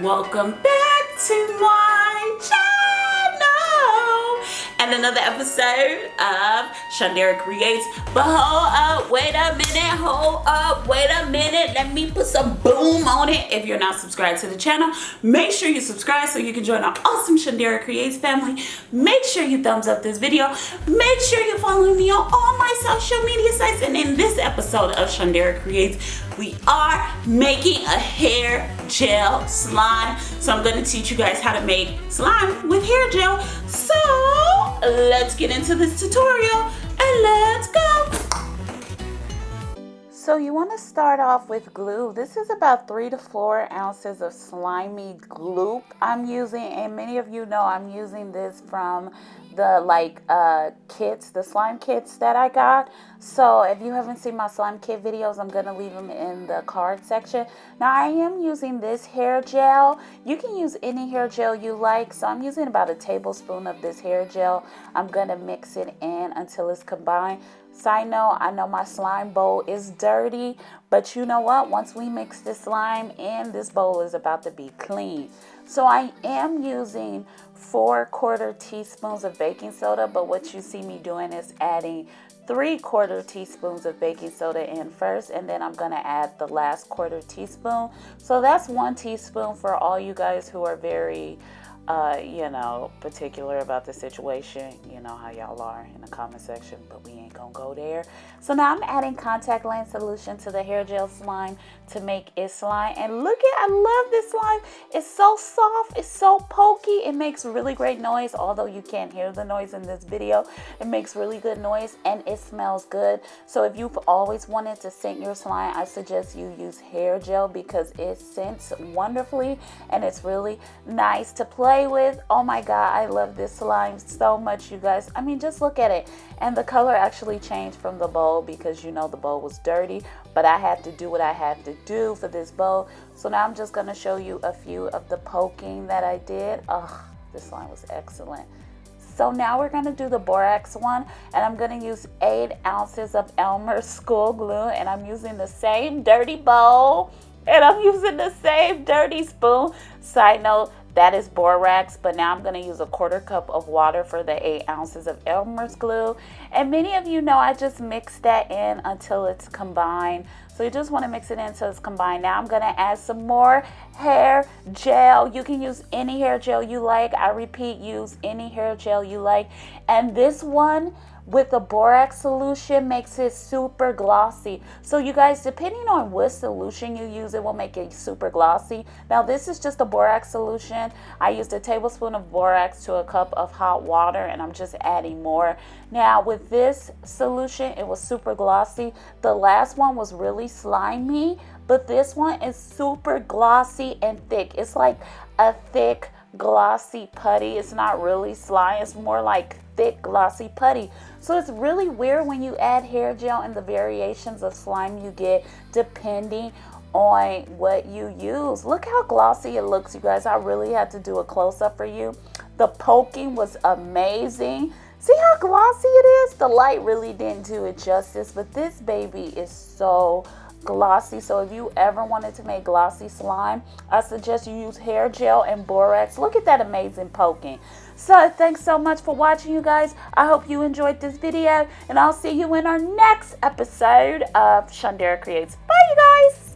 Welcome back to my channel and another episode of Shundara Creates. But hold up, wait a minute, let me put some boom on it. If you're not subscribed to the channel, make sure you subscribe so you can join our awesome Shundara Creates family. Make sure you thumbs up this video. Make sure you follow me on all my social media sites. And in this episode of Shundara Creates, we are making a hair gel slime. So I'm going to teach you guys how to make slime with hair gel. So let's get into this tutorial and let's go. So you want to start off with glue. This is about 3 to 4 ounces of slimy glue I'm using, and many of you know I'm using this from the kits, the slime kits that I got. So if you haven't seen my slime kit videos, I'm gonna leave them in the card section. Now I am using this hair gel. You can use any hair gel you like. So I'm using about a tablespoon of this hair gel. I'm gonna mix it in until it's combined. Side note, I know my slime bowl is dirty, but you know what? Once we mix this slime in, this bowl is about to be clean. So I am using 4/4 teaspoons of baking soda, but what you see me doing is adding 3/4 teaspoons of baking soda in first, and then I'm gonna add the last 1/4 teaspoon. So that's 1 teaspoon for all you guys who are very particular about the situation. You know how y'all are in the comment section, but we ain't gonna go there. So now I'm adding contact lens solution to the hair gel slime to make it slime. And look at, I love this slime. It's so soft, it's so pokey. It makes really great noise, although you can't hear the noise in this video. It makes really good noise and it smells good. So if you've always wanted to scent your slime, I suggest you use hair gel because it scents wonderfully and it's really nice to play with. Oh my god, I love this slime so much, you guys. I mean, just look at it. And the color actually changed from the bowl because you know the bowl was dirty, but I had to do what I had to do for this bowl. So now I'm just going to show you a few of the poking that I did. Oh, this slime was excellent. So now we're going to do the borax one, and I'm going to use 8 ounces of Elmer's school glue, and I'm using the same dirty bowl, and I'm using the same dirty spoon. Side note, that is borax, but now I'm going to use a 1/4 cup of water for the 8 ounces of Elmer's glue. And many of you know I just mix that in until it's combined. So you just want to mix it in until it's combined. Now I'm going to add some more hair gel. You can use any hair gel you like. I repeat, use any hair gel you like. And this one with the borax solution makes it super glossy. So you guys, depending on what solution you use, it will make it super glossy. Now this is just a borax solution. I used a tablespoon of borax to a cup of hot water, and I'm just adding more. Now with this solution, it was super glossy. The last one was really slimy, but this one is super glossy and thick. It's like a thick glossy putty. It's not really slime, it's more like thick glossy putty. So it's really weird when you add hair gel and the variations of slime you get depending on what you use. Look how glossy it looks, you guys. I really had to do a close-up for you. The poking was amazing. See how glossy it is? The light really didn't do it justice, but this baby is so glossy. So if you ever wanted to make glossy slime, I suggest you use hair gel and borax. Look at that amazing poking. So thanks so much for watching, you guys. I hope you enjoyed this video, and I'll see you in our next episode of Shundara Creates. Bye, you guys.